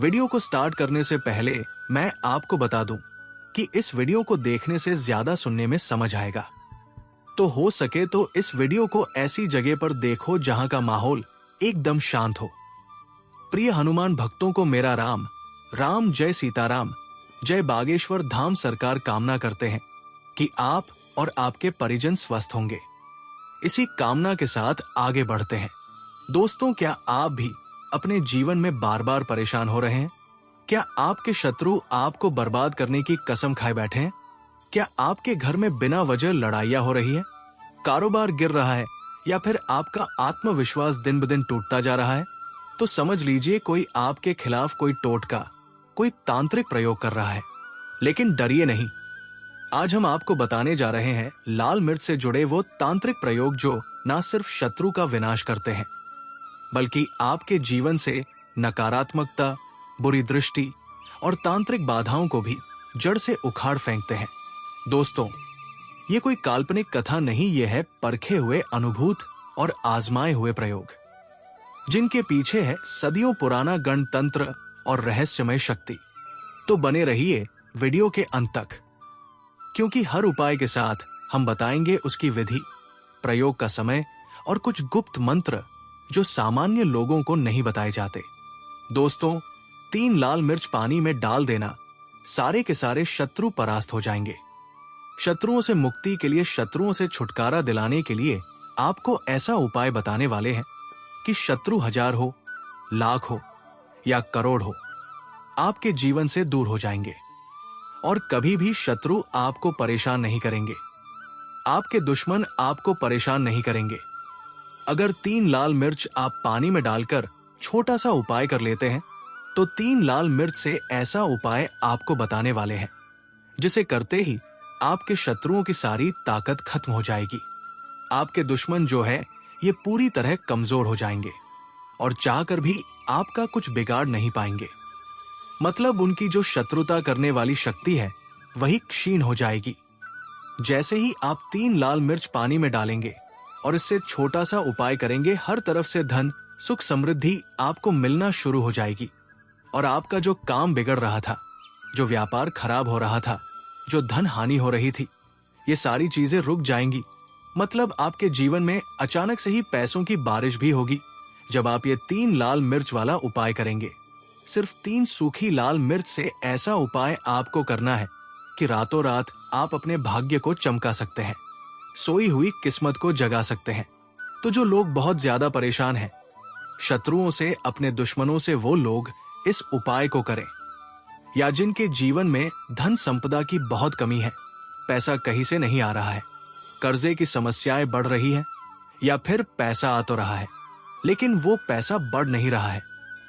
Video को start करने से पहले मैं आपको बता दूं कि इस वीडियो को देखने से ज्यादा सुनने में समझ आएगा, तो हो सके तो इस वीडियो को ऐसी जगह पर देखो जहां का माहौल एकदम शांत हो। प्रिय हनुमान भक्तों को मेरा राम राम जय सीताराम जय बागेश्वर धाम सरकार कामना करते हैं कि आप और आपके परिजन स्वस्थ होंगे। इसी कामना के साथ आगे बढ़ते हैं। दोस्तों, क्या आप भी अपने जीवन में बार बार परेशान हो रहे हैं? क्या आपके शत्रु आपको बर्बाद करने की कसम खाए बैठे हैं? क्या आपके घर में बिना वजह लड़ाइयां हो रही है, कारोबार गिर रहा है या फिर आपका आत्मविश्वास दिन ब दिन टूटता जा रहा है? तो समझ लीजिए कोई आपके खिलाफ कोई टोटका, कोई तांत्रिक प्रयोग कर रहा है। लेकिन डरिए नहीं, आज हम आपको बताने जा रहे हैं लाल मिर्च से जुड़े वो तांत्रिक प्रयोग जो न सिर्फ शत्रु का विनाश करते हैं बल्कि आपके जीवन से नकारात्मकता, बुरी दृष्टि और तांत्रिक बाधाओं को भी जड़ से उखाड़ फेंकते हैं। दोस्तों, ये कोई काल्पनिक कथा नहीं, ये है परखे हुए, अनुभूत और आजमाए हुए प्रयोग, जिनके पीछे है सदियों पुराना गणतंत्र और रहस्यमय शक्ति। तो बने रहिए वीडियो के अंत तक, क्योंकि हर उपाय के साथ हम बताएंगे उसकी विधि, प्रयोग का समय और कुछ गुप्त मंत्र जो सामान्य लोगों को नहीं बताए जाते। दोस्तों, 3 लाल मिर्च पानी में डाल देना, सारे के सारे शत्रु परास्त हो जाएंगे। शत्रुओं से मुक्ति के लिए, शत्रुओं से छुटकारा दिलाने के लिए आपको ऐसा उपाय बताने वाले हैं कि शत्रु 1000 हो, लाख हो या करोड़ हो, आपके जीवन से दूर हो जाएंगे और कभी भी शत्रु आपको परेशान नहीं करेंगे। आपके दुश्मन आपको परेशान नहीं करेंगे। अगर 3 लाल मिर्च आप पानी में डालकर छोटा सा उपाय कर लेते हैं, तो 3 लाल मिर्च से ऐसा उपाय आपको बताने वाले हैं जिसे करते ही आपके शत्रुओं की सारी ताकत खत्म हो जाएगी। आपके दुश्मन जो है ये पूरी तरह कमजोर हो जाएंगे और चाहकर भी आपका कुछ बिगाड़ नहीं पाएंगे। मतलब उनकी जो शत्रुता करने वाली शक्ति है वही क्षीण हो जाएगी। जैसे ही आप 3 लाल मिर्च पानी में डालेंगे और इससे छोटा सा उपाय करेंगे, हर तरफ से धन, सुख, समृद्धि आपको मिलना शुरू हो जाएगी और आपका जो काम बिगड़ रहा था, जो व्यापार खराब हो रहा था, जो धन हानि हो रही थी, ये सारी चीजें रुक जाएंगी। मतलब आपके जीवन में अचानक से ही पैसों की बारिश भी होगी जब आप ये 3 लाल मिर्च वाला उपाय करेंगे। सिर्फ 3 सूखी लाल मिर्च से ऐसा उपाय आपको करना है कि रातों रात आप अपने भाग्य को चमका सकते हैं, सोई हुई किस्मत को जगा सकते हैं। तो जो लोग बहुत ज्यादा परेशान हैं, शत्रुओं से, अपने दुश्मनों से, वो लोग इस उपाय को करें। या जिनके जीवन में धन संपदा की बहुत कमी है, पैसा कहीं से नहीं आ रहा है, कर्जे की समस्याएं बढ़ रही हैं, या फिर पैसा आ तो रहा है लेकिन वो पैसा बढ़ नहीं रहा है,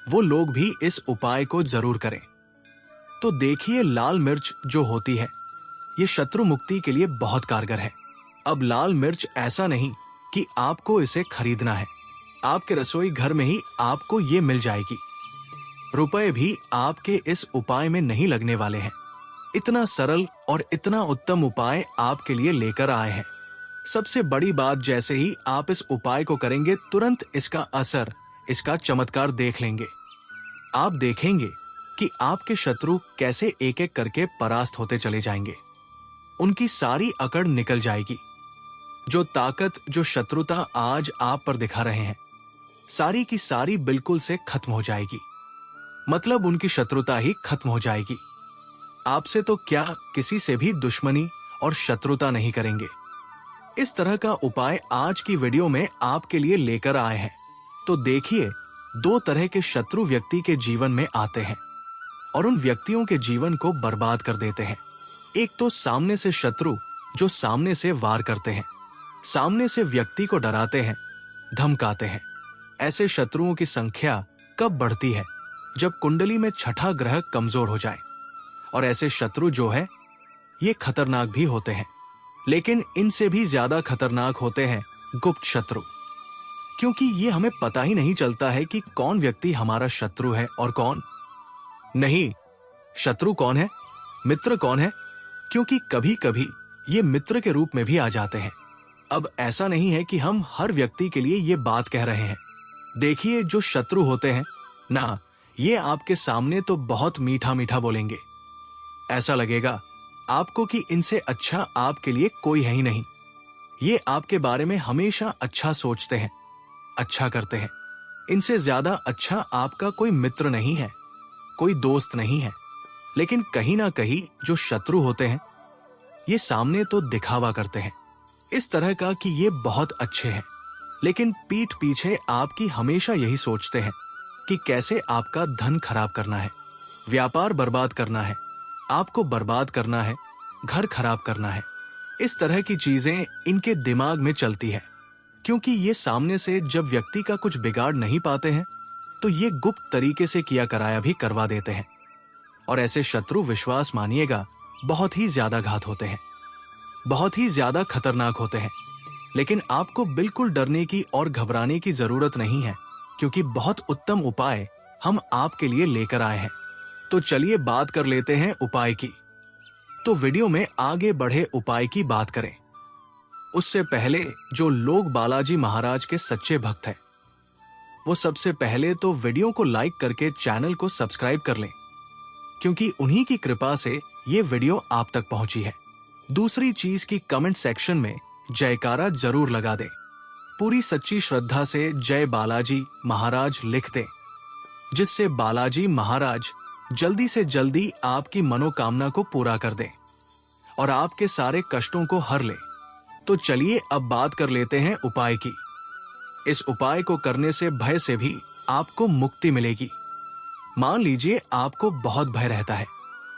वो लोग भी इस उपाय को जरूर करें। तो देखिए, लाल मिर्च जो होती है ये शत्रु मुक्ति के लिए बहुत कारगर है। अब लाल मिर्च ऐसा नहीं कि आपको इसे खरीदना है, आपके रसोई घर में ही आपको ये मिल जाएगी। रुपए भी आपके इस उपाय में नहीं लगने वाले हैं। इतना सरल और इतना उत्तम उपाय आपके लिए लेकर आए हैं। सबसे बड़ी बात, जैसे ही आप इस उपाय को करेंगे, तुरंत इसका असर, इसका चमत्कार देख लेंगे। आप देखेंगे कि आपके शत्रु कैसे एक एक करके परास्त होते चले जाएंगे। उनकी सारी अकड़ निकल जाएगी। जो ताकत, जो शत्रुता आज आप पर दिखा रहे हैं, सारी की सारी बिल्कुल से खत्म हो जाएगी। मतलब उनकी शत्रुता ही खत्म हो जाएगी। आपसे तो क्या, किसी से भी दुश्मनी और शत्रुता नहीं करेंगे। इस तरह का उपाय आज की वीडियो में आपके लिए लेकर आए हैं। तो देखिए, 2 तरह के शत्रु व्यक्ति के जीवन में आते हैं और उन व्यक्तियों के जीवन को बर्बाद कर देते हैं। एक तो सामने से शत्रु जो सामने से वार करते हैं, सामने से व्यक्ति को डराते हैं, धमकाते हैं। ऐसे शत्रुओं की संख्या कब बढ़ती है? जब कुंडली में 6ठा ग्रह कमजोर हो जाए। और ऐसे शत्रु जो है ये खतरनाक भी होते हैं, लेकिन इनसे भी ज्यादा खतरनाक होते हैं गुप्त शत्रु, क्योंकि ये हमें पता ही नहीं चलता है कि कौन व्यक्ति हमारा शत्रु है और कौन नहीं। शत्रु कौन है, मित्र कौन है, क्योंकि कभी कभी ये मित्र के रूप में भी आ जाते हैं। अब ऐसा नहीं है कि हम हर व्यक्ति के लिए ये बात कह रहे हैं। देखिए, जो शत्रु होते हैं ना, ये आपके सामने तो बहुत मीठा मीठा बोलेंगे। ऐसा लगेगा आपको कि इनसे अच्छा आपके लिए कोई है ही नहीं। ये आपके बारे में हमेशा अच्छा सोचते हैं, अच्छा करते हैं। इनसे ज्यादा अच्छा आपका कोई मित्र नहीं है, कोई दोस्त नहीं है। लेकिन कहीं ना कहीं जो शत्रु होते हैं, ये सामने तो दिखावा करते हैं इस तरह का कि ये बहुत अच्छे हैं, लेकिन पीठ पीछे आपकी हमेशा यही सोचते हैं कि कैसे आपका धन खराब करना है, व्यापार बर्बाद करना है, आपको बर्बाद करना है, घर खराब करना है। इस तरह की चीजें इनके दिमाग में चलती है, क्योंकि ये सामने से जब व्यक्ति का कुछ बिगाड़ नहीं पाते हैं तो ये गुप्त तरीके से किया कराया भी करवा देते हैं। और ऐसे शत्रु, विश्वास मानिएगा, बहुत ही ज्यादा घात होते हैं, बहुत ही ज्यादा खतरनाक होते हैं। लेकिन आपको बिल्कुल डरने की और घबराने की जरूरत नहीं है, क्योंकि बहुत उत्तम उपाय हम आपके लिए लेकर आए हैं। तो चलिए बात कर लेते हैं उपाय की। तो वीडियो में आगे बढ़े उपाय की बात करें उससे पहले जो लोग बालाजी महाराज के सच्चे भक्त हैं, वो सबसे पहले तो वीडियो को लाइक करके चैनल को सब्सक्राइब कर लें, क्योंकि उन्हीं की कृपा से ये वीडियो आप तक पहुंची है। दूसरी चीज की कमेंट सेक्शन में जयकारा जरूर लगा दें, पूरी सच्ची श्रद्धा से जय बालाजी महाराज लिख दें, जिससे बालाजी महाराज जल्दी से जल्दी आपकी मनोकामना को पूरा कर दें और आपके सारे कष्टों को हर ले। तो चलिए अब बात कर लेते हैं उपाय की। इस उपाय को करने से भय से भी आपको मुक्ति मिलेगी। मान लीजिए आपको बहुत भय रहता है,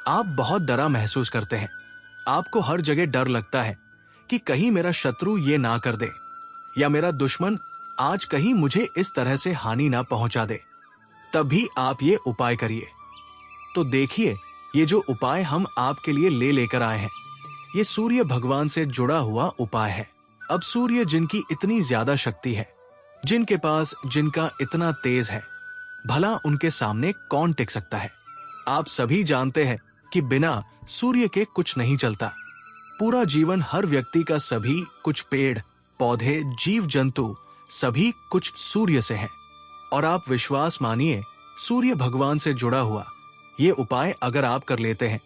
आप बहुत डरा महसूस करते हैं, आपको हर जगह डर लगता है कि कहीं मेरा शत्रु ये ना कर दे या मेरा दुश्मन आज कहीं मुझे इस तरह से हानि ना पहुंचा दे, तब भी आप ये उपाय करिए। तो देखिए, ये जो उपाय हम आपके लिए लेकर आए हैं, ये सूर्य भगवान से जुड़ा हुआ उपाय है। अब सूर्य जिनकी इतनी ज्यादा शक्ति है, जिनके पास जिनका इतना तेज है, भला उनके सामने कौन टिक सकता है। आप सभी जानते हैं कि बिना सूर्य के कुछ नहीं चलता। पूरा जीवन हर व्यक्ति का, सभी कुछ पेड़ पौधे जीव जंतु सभी कुछ सूर्य से है। और आप विश्वास मानिए, सूर्य भगवान से जुड़ा हुआ ये उपाय अगर आप कर लेते हैं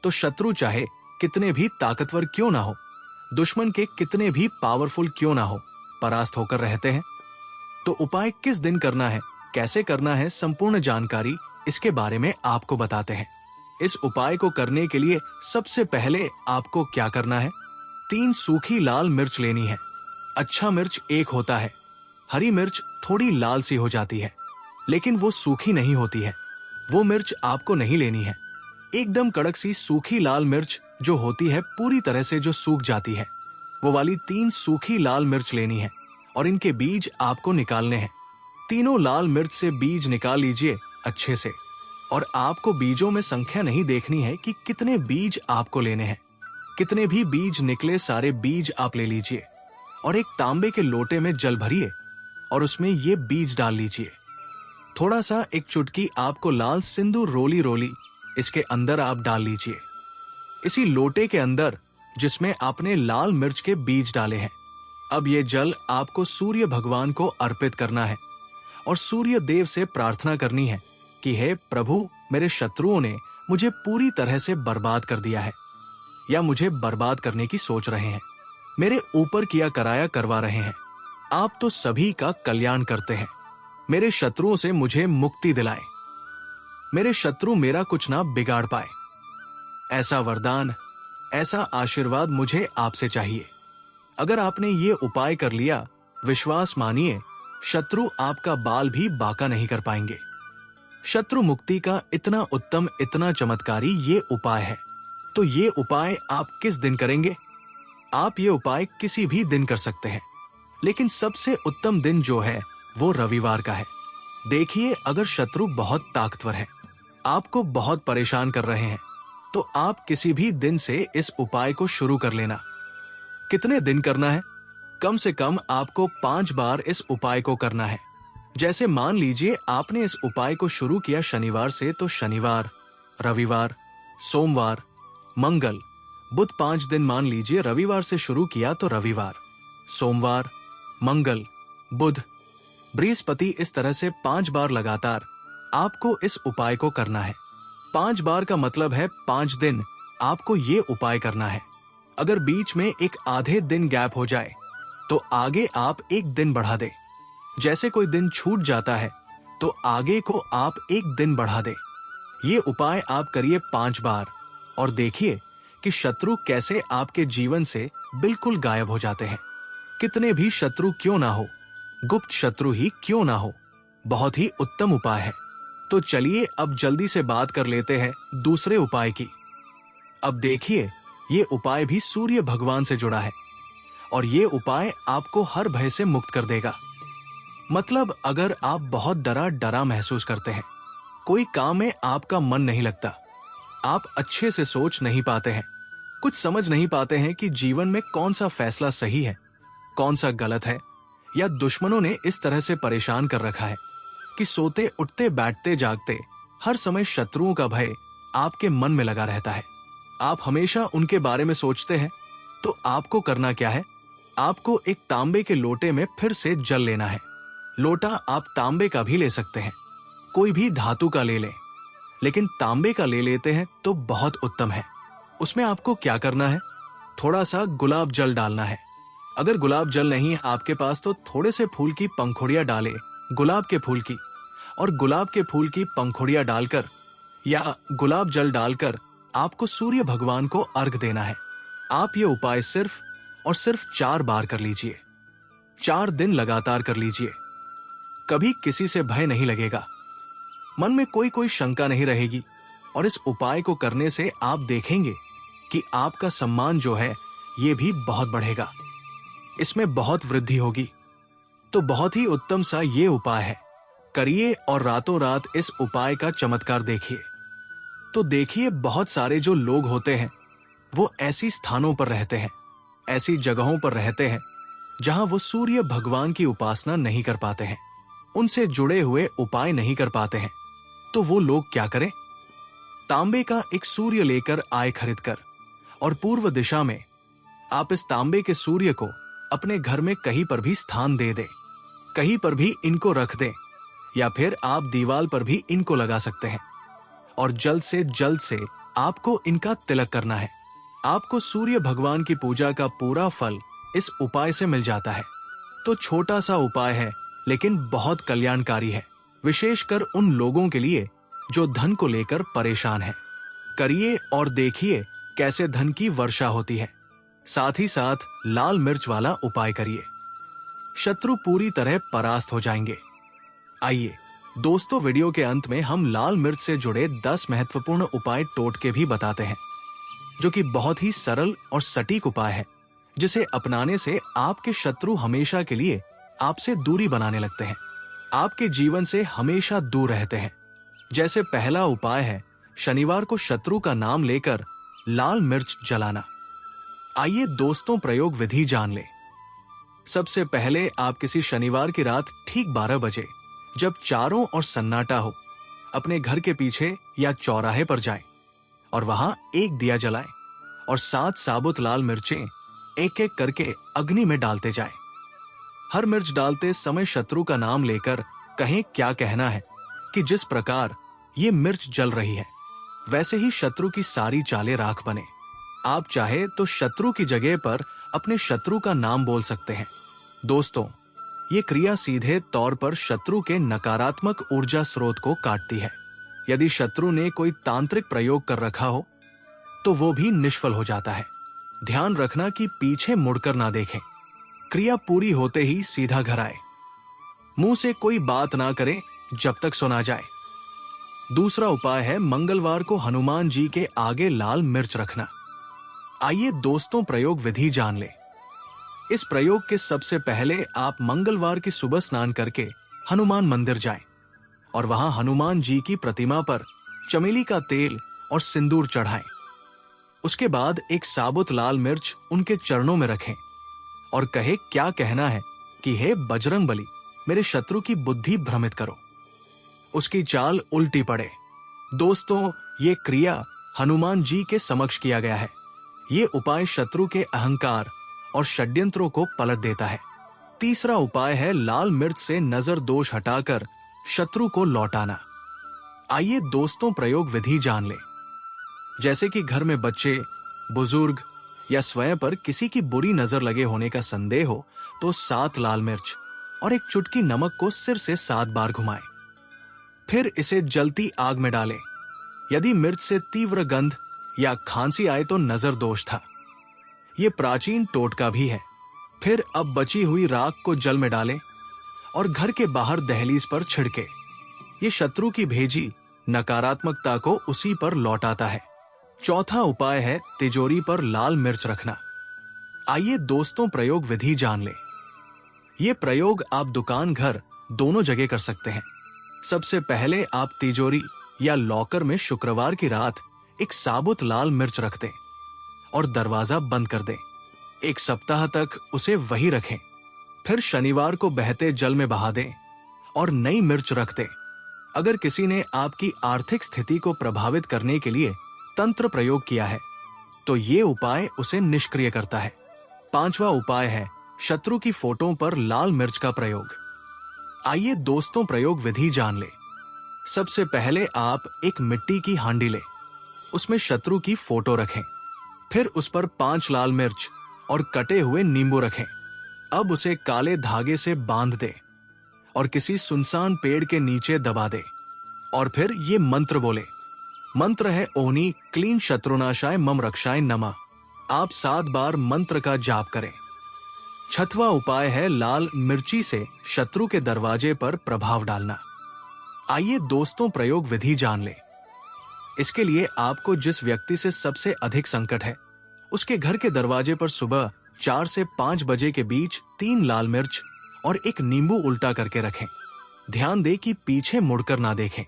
तो शत्रु चाहे कितने भी ताकतवर क्यों ना हो, दुश्मन के कितने भी पावरफुल क्यों ना हो, परास्त होकर रहते हैं। तो उपाय किस दिन करना है, कैसे करना है, संपूर्ण जानकारी इसके बारे में आपको बताते हैं। इस उपाय को करने के लिए सबसे पहले आपको क्या करना है, 3 सूखी लाल मिर्च लेनी है। अच्छा मिर्च एक होता है, हरी मिर्च थोड़ी लाल सी हो जाती है, लेकिन वो सूखी नहीं होती है, वो मिर्च आपको नहीं लेनी है। एकदम कड़क सी सूखी लाल मिर्च जो होती है, पूरी तरह से जो सूख जाती है, वो वाली 3 सूखी लाल मिर्च लेनी है और इनके बीज आपको निकालने हैं। तीनों लाल मिर्च से बीज निकाल लीजिए अच्छे से, और आपको बीजों में संख्या नहीं देखनी है कि कितने बीज आपको लेने हैं। कितने भी बीज निकले, सारे बीज आप ले लीजिए और एक तांबे के लोटे में जल भरिए और उसमें ये बीज डाल लीजिए। थोड़ा सा एक चुटकी आपको लाल सिंदूर रोली रोली इसके अंदर आप डाल लीजिए, इसी लोटे के अंदर जिसमें आपने लाल मिर्च के बीज डाले हैं। अब ये जल आपको सूर्य भगवान को अर्पित करना है और सूर्य देव से प्रार्थना करनी है कि हे प्रभु, मेरे शत्रुओं ने मुझे पूरी तरह से बर्बाद कर दिया है या मुझे बर्बाद करने की सोच रहे हैं, मेरे ऊपर किया कराया करवा रहे हैं। आप तो सभी का कल्याण करते हैं, मेरे शत्रुओं से मुझे मुक्ति दिलाएं, मेरे शत्रु मेरा कुछ ना बिगाड़ पाए। ऐसा वरदान, ऐसा आशीर्वाद मुझे आपसे चाहिए। अगर आपने ये उपाय कर लिया, विश्वास मानिए, शत्रु आपका बाल भी बांका नहीं कर पाएंगे। शत्रु मुक्ति का इतना उत्तम, इतना चमत्कारी ये उपाय है। तो ये उपाय आप किस दिन करेंगे? आप ये उपाय किसी भी दिन कर सकते हैं, लेकिन सबसे उत्तम दिन जो है वो रविवार का है। देखिए, अगर शत्रु बहुत ताकतवर है, आपको बहुत परेशान कर रहे हैं, तो आप किसी भी दिन से इस उपाय को शुरू कर लेना। कितने दिन करना है? कम से कम आपको 5 बार इस उपाय को करना है। जैसे मान लीजिए आपने इस उपाय को शुरू किया शनिवार से, तो शनिवार, रविवार, सोमवार, मंगल, बुध 5 दिन मान लीजिए। रविवार से शुरू किया तो रविवार, सोमवार, मंगल, बुध, बृहस्पति, इस तरह से 5 बार लगातार आपको इस उपाय को करना है। 5 बार का मतलब है 5 दिन आपको ये उपाय करना है। अगर बीच में एक आधे दिन गैप हो जाए तो आगे आप एक दिन बढ़ा दे। जैसे कोई दिन छूट जाता है तो आगे को आप एक दिन बढ़ा दे। ये उपाय आप करिए 5 बार और देखिए कि शत्रु कैसे आपके जीवन से बिल्कुल गायब हो जाते हैं। कितने भी शत्रु क्यों ना हो, गुप्त शत्रु ही क्यों ना हो, बहुत ही उत्तम उपाय है। तो चलिए अब जल्दी से बात कर लेते हैं दूसरे उपाय की। अब देखिए, ये उपाय भी सूर्य भगवान से जुड़ा है और ये उपाय आपको हर भय से मुक्त कर देगा। मतलब अगर आप बहुत डरा डरा महसूस करते हैं, कोई काम में आपका मन नहीं लगता, आप अच्छे से सोच नहीं पाते हैं, कुछ समझ नहीं पाते हैं कि जीवन में कौन सा फैसला सही है, कौन सा गलत है, या दुश्मनों ने इस तरह से परेशान कर रखा है कि सोते उठते बैठते जागते हर समय शत्रुओं का भय आपके मन में लगा रहता है। आप हमेशा उनके बारे में सोचते हैं। तो आपको करना क्या है? आपको एक तांबे के लोटे में फिर से जल लेना है। लोटा आप तांबे का भी ले सकते हैं, कोई भी धातु का ले लें, लेकिन तांबे का ले लेते हैं तो बहुत उत्तम है। उसमें आपको क्या करना है? थोड़ा सा गुलाब जल डालना है। अगर गुलाब जल नहीं है आपके पास तो थोड़े से फूल की पंखुड़ियां डालें, गुलाब के फूल की, और गुलाब के फूल की पंखुड़ियां डालकर या गुलाब जल डालकर आपको सूर्य भगवान को अर्घ देना है। आप ये उपाय सिर्फ और सिर्फ 4 बार कर लीजिए। 4 दिन लगातार कर लीजिए। कभी किसी से भय नहीं लगेगा, मन में कोई कोई शंका नहीं रहेगी, और इस उपाय को करने से आप देखेंगे कि आपका सम्मान जो है ये भी बहुत बढ़ेगा, इसमें बहुत वृद्धि होगी। तो बहुत ही उत्तम सा ये उपाय है, करिए और रातों रात इस उपाय का चमत्कार देखिए। तो देखिए, बहुत सारे जो लोग होते हैं वो ऐसी स्थानों पर रहते हैं, ऐसी जगहों पर रहते हैं जहां वो सूर्य भगवान की उपासना नहीं कर पाते हैं, उनसे जुड़े हुए उपाय नहीं कर पाते हैं। तो वो लोग क्या करें? तांबे का एक सूर्य लेकर आए खरीदकर, और पूर्व दिशा में आप इस तांबे के सूर्य को अपने घर में कहीं पर भी स्थान दे दें, कहीं पर भी इनको रख दें, या फिर आप दीवार पर भी इनको लगा सकते हैं। और जल्द से आपको इनका तिलक करना है। आपको सूर्य भगवान की पूजा का पूरा फल इस उपाय से मिल जाता है। तो छोटा सा उपाय है लेकिन बहुत कल्याणकारी है, विशेषकर उन लोगों के लिए जो धन को लेकर परेशान हैं। करिए और देखिए कैसे धन की वर्षा होती है। साथ ही साथ लाल मिर्च वाला उपाय करिए, शत्रु पूरी तरह परास्त हो जाएंगे। आइए दोस्तों, वीडियो के अंत में हम लाल मिर्च से जुड़े 10 महत्वपूर्ण उपाय टोटके भी बताते हैं, जो कि बहुत ही सरल और सटीक उपाय है, जिसे अपनाने से आपके शत्रु हमेशा के लिए आपसे दूरी बनाने लगते हैं, आपके जीवन से हमेशा दूर रहते हैं। जैसे पहला उपाय है शनिवार को शत्रु का नाम लेकर लाल मिर्च जलाना। आइए दोस्तों, प्रयोग विधि जान ले। सबसे पहले आप किसी शनिवार की रात ठीक 12 बजे, जब चारों ओर सन्नाटा हो, अपने घर के पीछे या चौराहे पर जाएं और वहां एक दिया जलाएं और 7 साबुत लाल मिर्चें एक एक करके अग्नि में डालते जाएं। हर मिर्च डालते समय शत्रु का नाम लेकर कहें क्या कहना है कि जिस प्रकार ये मिर्च जल रही है वैसे ही शत्रु की सारी चालें राख बने। आप चाहे तो शत्रु की जगह पर अपने शत्रु का नाम बोल सकते हैं। दोस्तों, ये क्रिया सीधे तौर पर शत्रु के नकारात्मक ऊर्जा स्रोत को काटती है। यदि शत्रु ने कोई तांत्रिक प्रयोग कर रखा हो तो वो भी निष्फल हो जाता है। ध्यान रखना कि पीछे मुड़कर ना देखें। क्रिया पूरी होते ही सीधा घर आए। मुंह से कोई बात ना करें जब तक सुना जाए। दूसरा उपाय है मंगलवार को हनुमान जी के आगे लाल मिर्च रखना। आइए दोस्तों, प्रयोग विधि जान ले। इस प्रयोग के सबसे पहले आप मंगलवार की सुबह स्नान करके हनुमान मंदिर जाएं और वहां हनुमान जी की प्रतिमा पर चमेली का तेल और सिंदूर चढ़ाएं। उसके बाद एक साबुत लाल मिर्च उनके चरणों में रखें और कहे क्या कहना है कि हे बजरंग बली, मेरे शत्रु की बुद्धि भ्रमित करो, उसकी चाल उल्टी पड़े। दोस्तों, ये क्रिया हनुमान जी के समक्ष किया गया है। ये उपाय शत्रु के अहंकार और षड्यंत्रों को पलट देता है। तीसरा उपाय है लाल मिर्च से नजर दोष हटाकर शत्रु को लौटाना। आइए दोस्तों प्रयोग विधि जान लें। जैसे कि घर में बच्चे, बुजुर्ग या स्वयं पर किसी की बुरी नजर लगे होने का संदेह हो, तो 7 लाल मिर्च और एक चुटकी नमक को सिर से 7 बार घुमाएं। फिर इसे जलती आग में डालें। यदि मिर्च से तीव्र गंध या खांसी आए तो नजर दोष था। ये प्राचीन टोटका भी है। फिर अब बची हुई राख को जल में डालें और घर के बाहर दहलीज पर छिड़के। ये शत्रु की भेजी नकारात्मकता को उसी पर लौटाता है। चौथा उपाय है तिजोरी पर लाल मिर्च रखना। आइए दोस्तों प्रयोग विधि जान लें। ये प्रयोग आप दुकान घर दोनों जगह कर सकते हैं। सबसे पहले आप तिजोरी या लॉकर में शुक्रवार की रात एक साबुत लाल मिर्च रख दें और दरवाजा बंद कर दें। 1 सप्ताह तक उसे वही रखें। फिर शनिवार को बहते जल में बहा दें और नई मिर्च रख दें। अगर किसी ने आपकी आर्थिक स्थिति को प्रभावित करने के लिए तंत्र प्रयोग किया है तो ये उपाय उसे निष्क्रिय करता है। 5वां उपाय है शत्रु की फोटो पर लाल मिर्च का प्रयोग। आइए दोस्तों प्रयोग विधि जान लें। सबसे पहले आप एक मिट्टी की हांडी लें, उसमें शत्रु की फोटो रखें। फिर उस पर 5 लाल मिर्च और कटे हुए नींबू रखें। अब उसे काले धागे से बांध दे और किसी सुनसान पेड़ के नीचे दबा दे और फिर ये मंत्र बोले। मंत्र है ओनी क्लीन शत्रुनाशाय मम रक्षाय नमः। आप 7 बार मंत्र का जाप करें। 6वां उपाय है लाल मिर्ची से शत्रु के दरवाजे पर प्रभाव डालना। आइए दोस्तों प्रयोग विधि जान लें। इसके लिए आपको जिस व्यक्ति से सबसे अधिक संकट है उसके घर के दरवाजे पर सुबह 4 से 5 बजे के बीच 3 लाल मिर्च और एक नींबू उल्टा करके रखें। ध्यान दें कि पीछे मुड़कर ना देखें।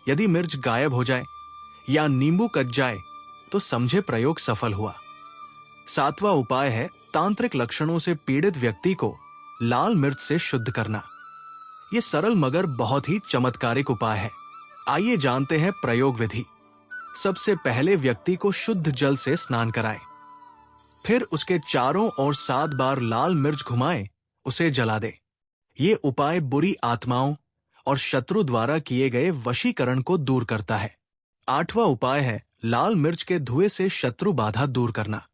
यदि मिर्च गायब हो जाए या नींबू कच जाए तो समझे प्रयोग सफल हुआ। 7वां उपाय है तांत्रिक लक्षणों से पीड़ित व्यक्ति को लाल मिर्च से शुद्ध करना। यह सरल मगर बहुत ही चमत्कारिक उपाय है। आइए जानते हैं प्रयोग विधि। सबसे पहले व्यक्ति को शुद्ध जल से स्नान कराएं। फिर उसके चारों ओर 7 बार लाल मिर्च घुमाएं, उसे जला दे। ये उपाय बुरी आत्माओं और शत्रु द्वारा किए गए वशीकरण को दूर करता है। 8वां उपाय है लाल मिर्च के धुएं से शत्रु बाधा दूर करना।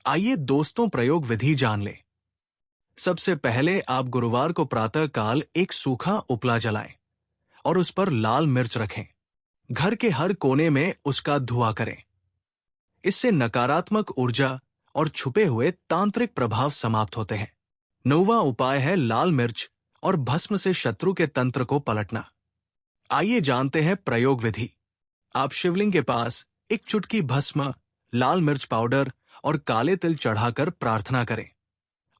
आइए दोस्तों प्रयोग विधि जान लें। सबसे पहले आप गुरुवार को प्रातः काल एक सूखा उपला जलाएं और उस पर लाल मिर्च रखें। घर के हर कोने में उसका धुआं करें। इससे नकारात्मक ऊर्जा और छुपे हुए तांत्रिक प्रभाव समाप्त होते हैं। 9वां उपाय है लाल मिर्च और भस्म से शत्रु के तंत्र को पलटना। आइए जानते हैं प्रयोग विधि। आप शिवलिंग के पास एक चुटकी भस्म, लाल मिर्च पाउडर और काले तिल चढ़ाकर प्रार्थना करें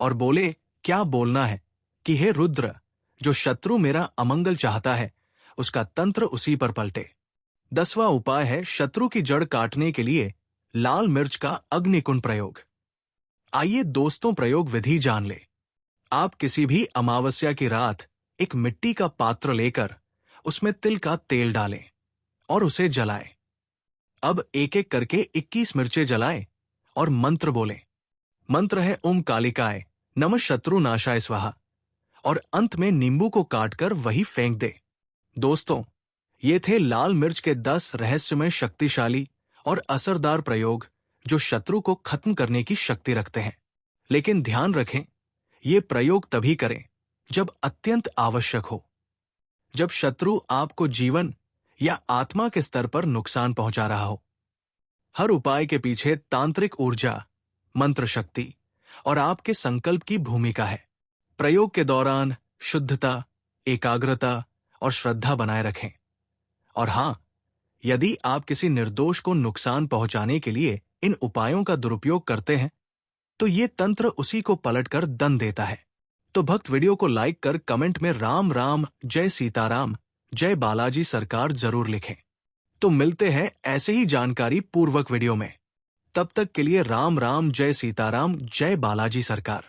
और बोले, क्या बोलना है कि हे रुद्र, जो शत्रु मेरा अमंगल चाहता है उसका तंत्र उसी पर पलटे। 10वां उपाय है शत्रु की जड़ काटने के लिए लाल मिर्च का अग्निकुंड प्रयोग। आइए दोस्तों प्रयोग विधि जान लें। आप किसी भी अमावस्या की रात एक मिट्टी का पात्र लेकर उसमें तिल का तेल डालें और उसे जलाएं। अब एक एक करके 21 मिर्चें जलाएं और मंत्र बोलें। मंत्र है ओम कालिकाय नमः शत्रुनाशाय स्वाहा और अंत में नींबू को काटकर वही फेंक दे। दोस्तों, ये थे लाल मिर्च के 10 रहस्यमय, शक्तिशाली और असरदार प्रयोग जो शत्रु को खत्म करने की शक्ति रखते हैं। लेकिन ध्यान रखें, ये प्रयोग तभी करें जब अत्यंत आवश्यक हो, जब शत्रु आपको जीवन या आत्मा के स्तर पर नुकसान पहुंचा रहा हो। हर उपाय के पीछे तांत्रिक ऊर्जा, मंत्र शक्ति और आपके संकल्प की भूमिका है। प्रयोग के दौरान शुद्धता, एकाग्रता और श्रद्धा बनाए रखें। और हां, यदि आप किसी निर्दोष को नुकसान पहुंचाने के लिए इन उपायों का दुरुपयोग करते हैं तो ये तंत्र उसी को पलटकर दंड देता है। तो भक्त वीडियो को लाइक कर कमेंट में राम राम, जय सीताराम, जय बालाजी सरकार जरूर लिखें। तो मिलते हैं ऐसे ही जानकारी पूर्वक वीडियो में। तब तक के लिए राम राम, जय सीताराम, जय बालाजी सरकार।